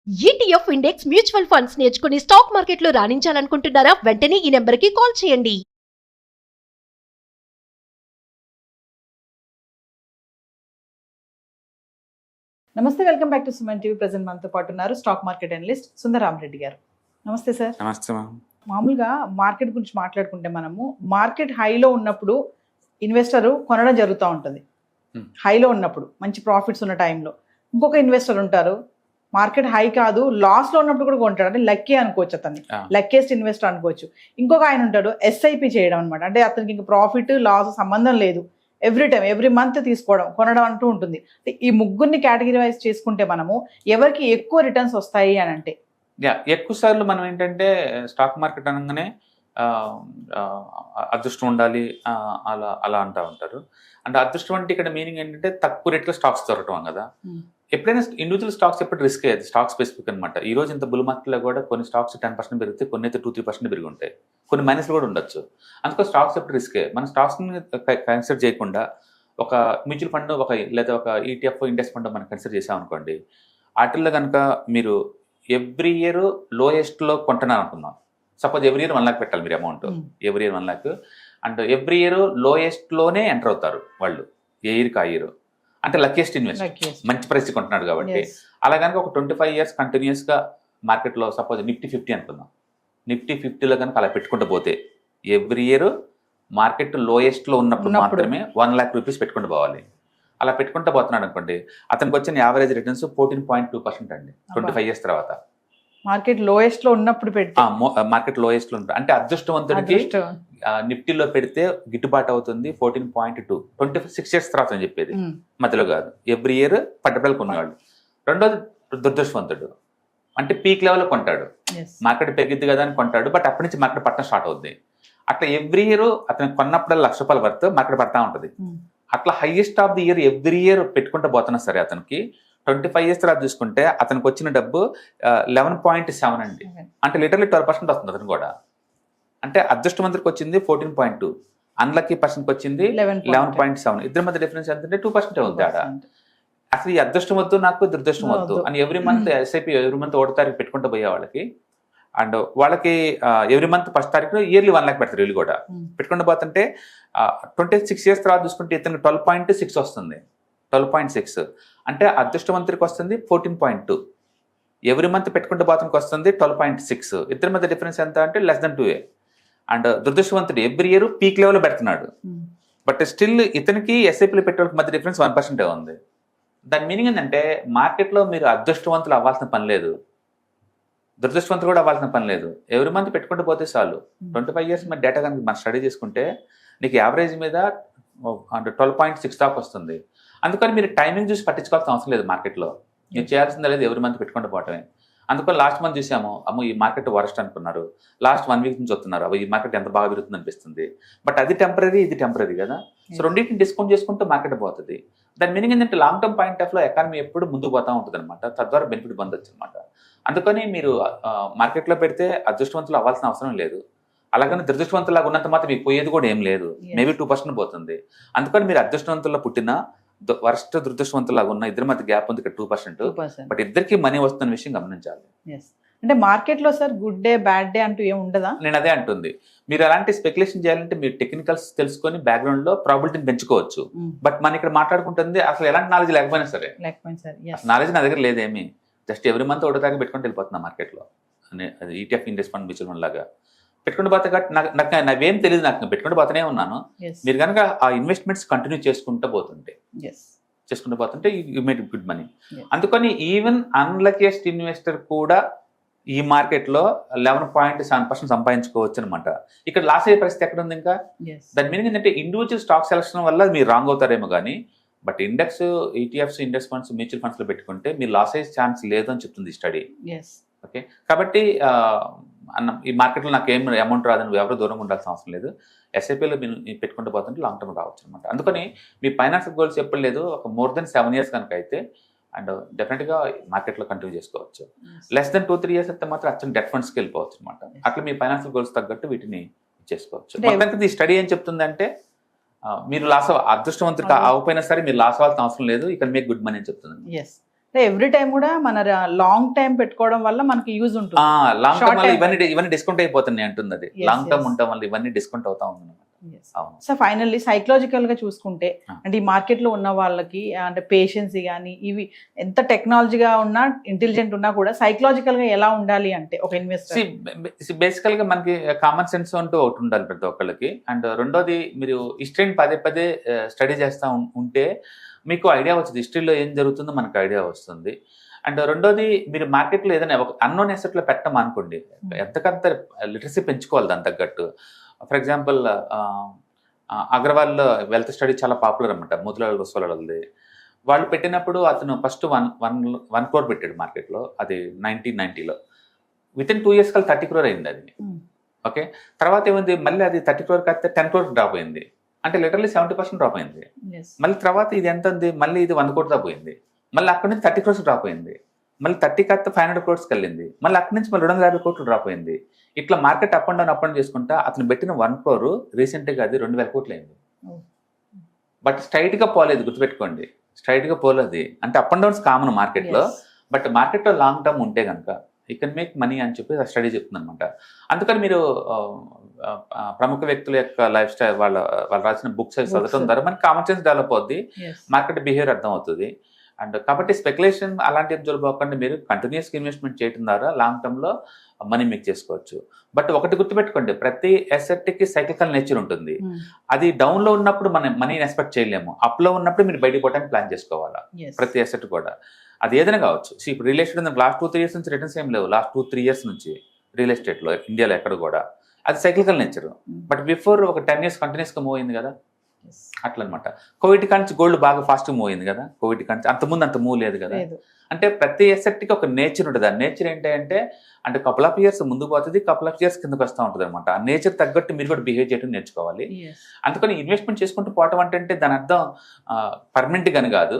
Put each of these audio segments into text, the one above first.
ETF index mutual funds నేర్చుకుని stock మార్కెట్లో రాణించాలనుకుంటున్నారా? వెంటనే ఈ నెంబర్కి కాల్ చేయండి. నమస్తే, welcome back to Suman TV. Present మనతో పాటు ఉన్నారు స్టాక్ మార్కెట్ అనలిస్ట్ సుందరరామరెడ్డి గారు. నమస్తే సార్. నమస్తే మ్యామ్. మామూలుగా మార్కెట్ గురించి మాట్లాడుకుంటే మనము మార్కెట్ హైలో ఉన్నప్పుడు ఇన్వెస్టర్ కొనడం జరుగుతూ ఉంటుంది. హైలో ఉన్నప్పుడు మంచి ప్రాఫిట్స్ ఉన్న టైంలో ఇంకొక ఇన్వెస్టర్ ఉంటారు, మార్కెట్ హై కాదు లాస్లో ఉన్నప్పుడు కూడా కొంటాడు. అంటే లక్కీ అనుకోవచ్చు, అతన్ని లక్కీయెస్ట్ ఇన్వెస్టర్ అనుకోవచ్చు. ఇంకొక ఆయన ఉంటాడు ఎస్ఐపి చేయడం అనమాట. అంటే అతనికి ఇంకా ప్రాఫిట్ లాస్ సంబంధం లేదు, ఎవ్రీ టైం ఎవ్రీ మంత్ తీసుకోవడం కొనడం అంటూ ఉంటుంది. ఈ ముగ్గురిని కేటగిరైజ్ చేసుకుంటే మనము ఎవరికి ఎక్కువ రిటర్న్స్ వస్తాయి అని అంటే ఎక్కువ సార్లు మనం ఏంటంటే స్టాక్ మార్కెట్ అనగానే అదృష్టం ఉండాలి అలా అలా అంటూ ఉంటారు. అంటే అదృష్టం అంటే ఇక్కడ మీనింగ్ ఏంటంటే తక్కువ రేట్లో స్టాక్స్ దొరకటం కదా. ఎప్పుడైనా ఇండివిజువల్ స్టాక్స్ ఎప్పుడు రిస్క్ అయ్యేది, స్టాక్ స్పెసిఫిక్ అనమాట. ఈ రోజు ఇంత బుల్ మార్కెట్లో కూడా కొన్ని స్టాక్స్ 10% పెరిగితే కొన్ని అయితే 2-3% పెరిగి ఉంటాయి, కొన్ని మైనస్లు కూడా ఉండొచ్చు. అందుకో స్టాక్స్ ఎప్పుడు రిస్కే. మన స్టాక్స్ని కన్సిడర్ చేయకుండా ఒక మ్యూచువల్ ఫండ్ లేదా ఒక ఈటీఎఫ్ ఇండెక్స్ ఫండ్ మనం కన్సిడర్ చేసామనుకోండి, వాటిల్లో కనుక మీరు ఎవ్రీ ఇయర్ లోయెస్ట్లో కొంటున్నారు అనుకుందాం. సపోజ్ ఎవ్రీ ఇయర్ 1 lakh పెట్టాలి మీరు amount, every year 1 lakh. And every year లోయెస్ట్లోనే ఎంటర్ అవుతారు వాళ్ళు, ఏ ఇయర్కి ఆ ఇయర్. అంటే లక్కీయెస్ట్ ఇన్వెస్టర్, మంచి ప్రైస్ కొంటున్నాడు కాబట్టి. అలా కనుక ఒక 25 years కంటిన్యూస్గా మార్కెట్లో సపోజ్ నిఫ్టీ 50 అనుకుందాం, నిఫ్టీ 50లో కనుక అలా పెట్టుకుంటూ పోతే ఎవ్రీ ఇయర్ మార్కెట్ లోయెస్ట్లో ఉన్నప్పుడు మాత్రమే 1 lakh rupees పెట్టుకుంటూ పోవాలి. అలా పెట్టుకుంటూ పోతున్నాడు అనుకోండి, అతనికి వచ్చిన యావరేజ్ రిటర్న్స్ 14.2% అండి 25 years తర్వాత. మార్కెట్ లోయెస్ట్లో ఉన్నప్పుడు పెడితే మార్కెట్ లోయెస్ట్లో ఉంటుంది. అంటే అదృష్టవంతుడికి నిఫ్టీలో పెడితే గిట్టుబాటు అవుతుంది 14.2, 26 years తర్వాత అని చెప్పేది, మధ్యలో కాదు. ఎవ్రీ ఇయర్ పట్టుబడులు కొనేవాళ్ళు. రెండోది దురదృష్టవంతుడు, అంటే పీక్ లెవెల్లో కొంటాడు, మార్కెట్ పెరిగిద్ది కదా అని కొంటాడు, బట్ అప్పటి నుంచి మార్కెట్ పట్టడం స్టార్ట్ అవుద్ది. అట్లా ఎవ్రీ ఇయర్ అతను కొన్నప్పుడు ₹1,00,000 వర్త్ మార్కెట్ పడతా ఉంటుంది. అట్లా highest of the year every year పెట్టుకుంటూ పోతున్నా సరే అతనికి 25 years తర్వాత చూసుకుంటే అతనికి వచ్చిన డబ్బు 11.7 అండి. అంటే లిటర్లీ 12% వస్తుంది అతను కూడా. అంటే అదృష్టవంతుడికి వచ్చింది 14.2, అన్లక్కీ పర్సన్కి వచ్చింది 11.7. ఇద్దరి మధ్య డిఫరెన్స్ ఎంతంటే 2% ఉంది ఆడ. అసలు ఈ అదృష్టం వద్దు నాకు, దురదృష్టం వద్దు అని every month SIP every month 1వ తారీఖు పెట్టుకుంటూ పోయే వాళ్ళకి, అండ్ వాళ్ళకి ఎవ్రీ మంత్ 1st తారీఖులో ఇయర్లీ 1 lakh పెడతారు వీళ్ళు కూడా. పెట్టుకుంటూ పోతుంటే 26 years తర్వాత చూసుకుంటే ఇతనికి 12.6 వస్తుంది, 12.6. అంటే అదృష్టవంతుడికి వస్తుంది 14.2, ఎవ్రీ మంత్ పెట్టుకుంటూ పోతానికి వస్తుంది 12.6. ఇద్దరి మధ్య డిఫరెన్స్ ఎంత అంటే <2A. అండ్ దురదృష్టవంతుడు ఎవ్రీ ఇయర్ పీక్ లెవెల్లో పెడుతున్నాడు, బట్ స్టిల్ ఇతనికి ఎస్ఐపీలో పెట్టే మధ్య డిఫరెన్స్ 1% ఉంది. దాని మీనింగ్ ఏంటంటే మార్కెట్లో మీరు అదృష్టవంతులు అవ్వాల్సిన పని లేదు, దురదృష్టవంతులు కూడా అవ్వాల్సిన పని లేదు. ఎవ్రీ మంత్ పెట్టుకుంటూ పోతే చాలు. 25 years మీద డేటా కనుక మనం స్టడీ చేసుకుంటే నీకు యావరేజ్ మీద 12.6 దాకా వస్తుంది. అందుకని మీరు టైమింగ్ చూసి పట్టించుకోవాల్సిన అవసరం లేదు మార్కెట్లో. మీరు చేయాల్సిందే లేదు, ఎవ్రీ మంత్ పెట్టుకుంటూ పోవటమే. అందుకని లాస్ట్ మంత్ చూసాము, అమ్మో ఈ మార్కెట్ వరస్ట్ అనుకున్నారు, లాస్ట్ 1 week నుంచి వస్తున్నారు, అవి ఈ మార్కెట్ ఎంత బాగా పెరుగుతుంది అనిపిస్తుంది. బట్ అది టెంపరీ, ఇది టెంపరీ కదా. సో రెండింటిని డిస్కౌంట్ చేసుకుంటూ మార్కెట్ పోతుంది. దాని మీనింగ్ ఏంటంటే లాంగ్ టర్మ్ పాయింట్ ఆఫ్ లో ఎకానమీ ఎప్పుడు ముందుకు పోతా ఉంటుంది అనమాట, తద్వారా బెనిఫిట్ పొందొచ్చు అనమాట. అందుకని మీరు మార్కెట్లో పెడితే అదృష్టవంతులు అవ్వాల్సిన అవసరం లేదు. అలాగని దురదృష్టవంతులాగా ఉన్నంత మాత్రం మీకు పోయేది కూడా ఏం లేదు, మేబీ 2% పోతుంది. అందుకని మీరు అదృష్టవంతుల్లో పుట్టిన వరస్ట్ దురదృష్టవంతులాగా ఉన్న ఇద్దరి మధ్య గ్యాప్ ఉంది ఇక్కడ 2%. బట్ ఇద్దరికి మనీ వస్తున్న విషయం గమనించాలి. అంటే మార్కెట్ లో sir good day bad day అంటూ ఏమి ఉండదా? నేను అదే అంటుంది. మీరు అలాంటి స్పెక్యులేషన్ చేయాలంటే మీరు టెక్నికల్స్ తెలుసుకొని బ్యాక్గ్రౌండ్ లో ప్రాబిలిటీని పెంచుకోవచ్చు. బట్ మన ఇక్కడ మాట్లాడుకుంటుంది అసలు ఎలాంటి నాలెడ్జ్ లేకపోయినా సరే, నాలెడ్జ్ నా దగ్గర లేదేమి, జస్ట్ ఎవ్రీ మంత్ 1వ తారీఖు పెట్టుకుంటూ వెళ్ళిపోతున్నా మార్కెట్లో. ETF index fund mutual fund లాగా పెట్టుకుంటూ పోతే నాకు నావేం తెలియదు, నాకు పెట్టుకుంటూ పోతూనే ఉన్నాను. మీరు కనుక ఆ ఇన్వెస్ట్మెంట్స్ కంటిన్యూ చేసుకుంటూ పోతుంటే యూ మేడ్ గుడ్ మనీ. అందుకని ఈవెన్ అన్లక్కీయెస్ట్ ఇన్వెస్టర్ కూడా ఈ మార్కెట్లో 11.7% సంపాదించుకోవచ్చు అనమాట. ఇక్కడ లాస్ అయ్యే పరిస్థితి ఎక్కడ ఉంది ఇంకా? దాని మీనింగ్ ఏంటంటే ఇండివిజువల్ స్టాక్ సెలక్షన్ వల్ల మీరు రాంగ్ అవుతారేమో కానీ, but index, ETFs, index funds, mutual funds లో పెట్టుకుంటే మీరు లాస్ అయ్యే ఛాన్స్ లేదు అని చెప్తుంది స్టడీ. ఓకే, కాబట్టి ఈ మార్కెట్లో నాకు ఏం అమౌంట్ రాదని ఎవరు దూరంగా ఉండాల్సిన అవసరం లేదు. ఎస్ఐపీలో మీరు పెట్టుకుంటూ పోతుంటే లాంగ్ టర్మ్ రావచ్చు అనమాట. అందుకని మీ ఫైనాన్షియల్ గోల్స్ ఎప్పుడు లేదు, ఒక more than 7 years కనుక అయితే అండ్ డెఫినెట్గా మార్కెట్లో కంటిన్యూ చేసుకోవచ్చు. లెస్ దెన్ 2-3 years అయితే మాత్రం అచ్చం డెట్ ఫండ్స్కి వెళ్ళిపోవచ్చు అనమాట. అట్లా మీ ఫైనాన్షియల్ గోల్స్ తగ్గట్టు వీటిని చేసుకోవచ్చు. మొత్తానికి ఈ స్టడీ ఏం చెప్తుందంటే మీరు లాస్ అదృష్టవంతుడికి అవ్వకపోయినా సరే మీరు లాస్ అవ్వాల్సిన అవసరం లేదు, ఇక్కడ మీకు గుడ్ మనీ అని చెప్తుంది. ఎవ్రీ టైం కూడా మన లాంగ్ టైం పెట్టుకోవడం వల్ల మనకి యూజ్ ఉంటుంది. లాంగ్ Short టర్మ్ వల్ల time. ఇవన్నీ డిస్కౌంట్ అయిపోతున్నాయి అంటుంది అది. Yes, long term yes. ఉండటం వల్ల ఇవన్నీ డిస్కౌంట్ అవుతా ఉంది. అవును. సో ఫైనల్లీ సైకలాజికల్ గా చూసుకుంటే Ah. అంటే ఈ మార్కెట్ లో ఉన్న వాళ్ళకి అంటే పేషెన్స్ కానీ ఇవి ఎంత టెక్నాలజీగా ఉన్నా ఇంటెలిజెంట్ ఉన్నా కూడా సైకలాజికల్ గా ఎలా ఉండాలి అంటే ఒక ఇన్వెస్టర్ బేసికల్ గా మనకి కామన్ సెన్స్ అంటూ ఒకటి ఉండాలి ప్రతి ఒక్కళ్ళకి. అండ్ రెండోది మీరు హిస్టరీని పదే పదే స్టడీ చేస్తూ ఉంటే మీకు ఐడియా వస్తుంది, హిస్టరీలో ఏం జరుగుతుందో మనకు ఐడియా వస్తుంది. అండ్ రెండోది మీరు మార్కెట్లో ఏదైనా ఒక అన్నోన్ అసెట్లో పెట్టడం అనుకోండి, ఎంతకంత లిటరసీ పెంచుకోవాలి దాని తగ్గట్టు. For example Agarwal wealth study చాలా పాపులర్ అనమాట, మోతిలాల్ ఒస్వాల్ వాళ్ళది. వాళ్ళు పెట్టినప్పుడు అతను ఫస్ట్ 1 crore పెట్టాడు మార్కెట్లో, అది 1990లో. వితిన్ 2 years కల్లా 30 crore అయింది అది. ఓకే, తర్వాత ఏమైంది, మళ్ళీ అది 30 crore కాస్తే 10 crore డ్రాప్ అయింది, అంటే లిటరల్లీ 70% డ్రాప్ అయింది. మళ్ళీ తర్వాత ఇది ఎంత ఉంది, మళ్ళీ ఇది 1 crore దాకా పోయింది, మళ్ళీ అక్కడి నుంచి 30 crores డ్రాప్ అయింది, మళ్ళీ 30 కాస్త 500 crores వెళ్ళింది, మళ్ళీ అక్కడి నుంచి మళ్ళీ 250 crores డ్రాప్ అయింది. ఇట్లా మార్కెట్ అప్ అండ్ డౌన్ చేసుకుంటా అతను పెట్టిన 1 crore రీసెంట్గా అది 2000 crores అయింది. బట్ స్ట్రైట్ గా పోలేదు, గుర్తుపెట్టుకోండి, స్ట్రైట్ గా పోలేదు. అంటే అప్ అండ్ డౌన్స్ కామన్ మార్కెట్లో, బట్ మార్కెట్లో లాంగ్ టర్మ్ ఉంటే కనుక యూ కెన్ మేక్ మనీ అని చెప్పి స్టడీ చెప్తుంది అనమాట. అందుకని మీరు ప్రముఖ వ్యక్తుల యొక్క లైఫ్ స్టైల్ వాళ్ళు రాసిన బుక్స్ చదవడం ద్వారా మనకి కామన్ సెన్స్ డెవలప్ అవుద్ది, మార్కెట్ బిహేవియర్ అర్థం అవుతుంది. అండ్ కాబట్టి స్పెక్యులేషన్ అలాంటి జరగకుండా మీరు కంటిన్యూస్గా ఇన్వెస్ట్మెంట్ చేయడం ద్వారా లాంగ్ టర్మ్లో మనీ మేక్ చేసుకోవచ్చు. బట్ ఒకటి గుర్తుపెట్టుకోండి, ప్రతి అసెట్కి సైక్లికల్ నేచర్ ఉంటుంది. అది డౌన్లో ఉన్నప్పుడు మనం మనీని ఎక్స్పెక్ట్ చేయలేము, అప్లో ఉన్నప్పుడు మీరు బయటకు పోవడానికి ప్లాన్ చేసుకోవాలా. ప్రతి అసెట్ కూడా అది ఏదైనా కావచ్చు. ఇప్పుడు రియల్ ఎస్టేట్ లాస్ట్ 2-3 years నుంచి రిటర్న్స్ ఏం లేవు, లాస్ట్ 2-3 years నుంచి రియల్ ఎస్టేట్లో ఇండియాలో ఎక్కడ కూడా అది సైక్లికల్ నేచర్. బట్ బిఫోర్ ఒక 10 years కంటిన్యూస్గా మూవ్ అయింది కదా, అట్లా అనమాట. కోవిడ్ కాంచి గోల్డ్ బాగా ఫాస్ట్ మూవ్ అయింది కదా, కోవిడ్ కాంచి అంతకుముందు అంత మూవ్ లేదు కదా. అంటే ప్రతి అసెట్కి ఒక నేచర్ ఉంటుంది. ఆ నేచర్ ఏంటంటే అంటే కపుల్ ఆఫ్ ఇయర్స్ ముందుకు పోతుంది, కపుల్ ఆఫ్ ఇయర్స్ కిందకు వస్తూ ఉంటుంది అనమాట. ఆ నేచర్ తగ్గట్టు మీరు కూడా బిహేవ్ చేయడం నేర్చుకోవాలి. అందుకని ఇన్వెస్ట్మెంట్ చేసుకుంటూ పోవటం అంటే దాని అర్థం పర్మనెంట్ అని కాదు.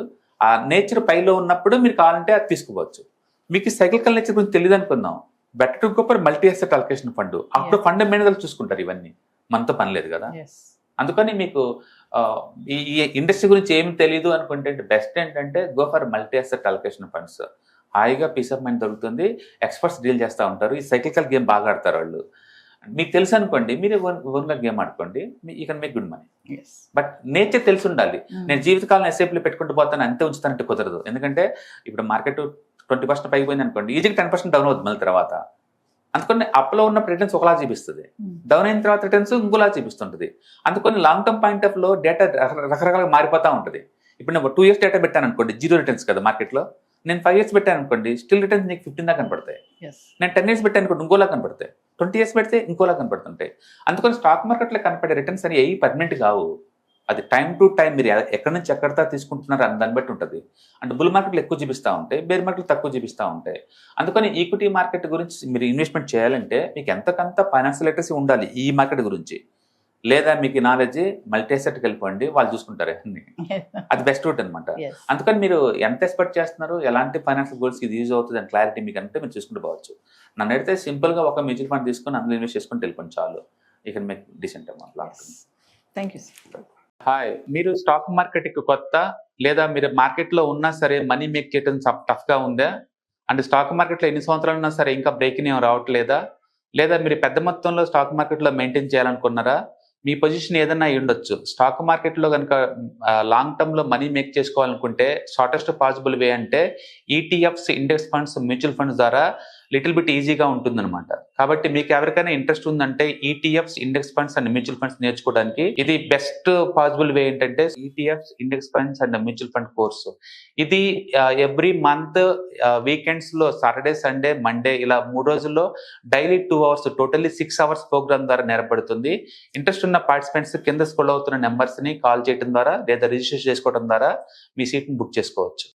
ఆ నేచర్ పైలో ఉన్నప్పుడు మీరు కావాలంటే అది తీసుకోవచ్చు. మీకు సైక్లికల్ నేచర్ గురించి తెలియదు అనుకుందాం, better to go for multi asset allocation fund. అప్పుడు ఫండమెంటల్ చూసుకుంటారు, ఇవన్నీ మనతో పని లేదు కదా. అందుకని మీకు ఈ ఇండస్ట్రీ గురించి ఏమి తెలియదు అనుకుంటే బెస్ట్ ఏంటంటే go for multi asset allocation funds. హాయిగా పీస్ ఆఫ్ మైండ్ దొరుకుతుంది, ఎక్స్పర్ట్స్ డీల్ చేస్తూ ఉంటారు. ఈ సైక్లికల్ గేమ్ బాగా ఆడతారు వాళ్ళు. మీకు తెలుసు అనుకోండి, మీరు ఓన్గా గేమ్ ఆడుకోండి, you can make good money. But nature తెలిసి ఉండాలి. నేను జీవితకాలం ఎస్ఐపీలో పెట్టుకుంటూ పోతాను అంతే ఉంచుతానంటే కుదరదు. ఎందుకంటే ఇప్పుడు మార్కెట్ 20% పైకి పోయింది అనుకోండి, ఈజీగా 10% డౌన్ అవుతుంది మళ్ళీ తర్వాత. అందుకని అప్లో ఉన్న రిటర్న్స్ ఒకలా చూపిస్తుంది, డౌన్ అయిన తర్వాత రిటర్న్స్ ఇంకోలా చూపిస్తుంటుంది. అందుకని లాంగ్ టర్మ్ పాయింట్ ఆఫ్ లో డేటా రకరకాలుగా మారిపోతూ ఉంటుంది. ఇప్పుడు నేను 2 years డేటా పెట్టాను అనుకోండి, 0 రిటర్న్స్ కదా మార్కెట్లో. నేను 5 years పెట్టాను అనుకోండి, స్టిల్ రిటర్న్స్ నీకు 15 దాకా కనపడతాయి. నేను 10 years పెట్టాను అనుకోండి, ఇంకోలా కనపడతాయి. 20 years పెడితే ఇంకోలా కనపడుతుంటాయి. అందుకని స్టాక్ మార్కెట్లో కనపడే రిటర్న్స్ అని ఏ పర్మనెంట్ కావు. అది టైం టు టైం మీరు ఎక్కడి నుంచి ఎక్కడితో తీసుకుంటున్నారు అని దాన్ని బట్టి ఉంటుంది. అంటే బుల్ మార్కెట్లు ఎక్కువ చూపిస్తూ ఉంటాయి, బేర్ మార్కెట్లు తక్కువ చూపిస్తూ ఉంటాయి. అందుకని ఈక్విటీ మార్కెట్ గురించి మీరు ఇన్వెస్ట్మెంట్ చేయాలంటే మీకు ఎంతకంత ఫైనాన్షియల్ లిటరసీ ఉండాలి ఈ మార్కెట్ గురించి. లేదా మీకు నాలెడ్జ్ మల్టీ అసెట్కి వెళ్ళిపోండి, వాళ్ళు చూసుకుంటారు అన్ని. అది బెస్ట్ రూట్ అనమాట. అందుకని మీరు ఎంత ఎక్స్పెక్ట్ చేస్తున్నారు, ఎలాంటి ఫైనాన్షియల్ గోల్స్ ఇది యూజ్ అవుతుంది అని క్లారిటీ మీకు అంటే మీరు చూసుకుంటూ పోవచ్చు. నన్ను అడిగితే సింపుల్గా ఒక మ్యూచువల్ ఫండ్ తీసుకొని అందులో ఇన్వెస్ట్ చేసుకొని వెళ్ళిపోండి చాలు. You can make decent amount. Thank you. Hi, మీరు స్టాక్ మార్కెట్కి కొత్త, లేదా మీరు మార్కెట్లో ఉన్నా సరే మనీ మేక్ చేయడం టఫ్గా ఉందా? అంటే స్టాక్ మార్కెట్లో ఎన్ని సంవత్సరాలు ఉన్నా సరే ఇంకా బ్రేకింగ్ ఏం రావట్లేదా? లేదా మీరు పెద్ద మొత్తంలో స్టాక్ మార్కెట్లో మెయింటైన్ చేయాలనుకున్నారా? మీ పొజిషన్ ఏదైనా అయి ఉండొచ్చు. స్టాక్ మార్కెట్లో కనుక లాంగ్ టర్మ్లో మనీ మేక్ చేసుకోవాలనుకుంటే షార్టెస్ట్ పాసిబుల్ వే అంటే ETFs, index funds, mutual funds ద్వారా లిటిల్ బిట్ ఈజీగా ఉంటుందన్నమాట. కాబట్టి మీకు ఎవరికైనా ఇంట్రెస్ట్ ఉందంటే ETFs, index funds and mutual funds నేర్చుకోవడానికి ఇది బెస్ట్ పాసిబుల్ వే ఏంటంటే ETFs, index funds and mutual fund course. ఇది ఎవ్రీ మంత్ వీకెండ్స్ లో సాటర్డే, సండే, మండే ఇలా 3 రోజుల్లో daily 2 hours totally 6 hours programme ద్వారా నేర్పడుతుంది. ఇంట్రెస్ట్ ఉన్న పార్టిసిపెంట్స్ కింద స్క్రోల్ అవుతున్న నెంబర్స్ ని కాల్ చేయడం ద్వారా లేదా రిజిస్టర్ చేసుకోవడం ద్వారా మీ సీట్ ని బుక్ చేసుకోవచ్చు.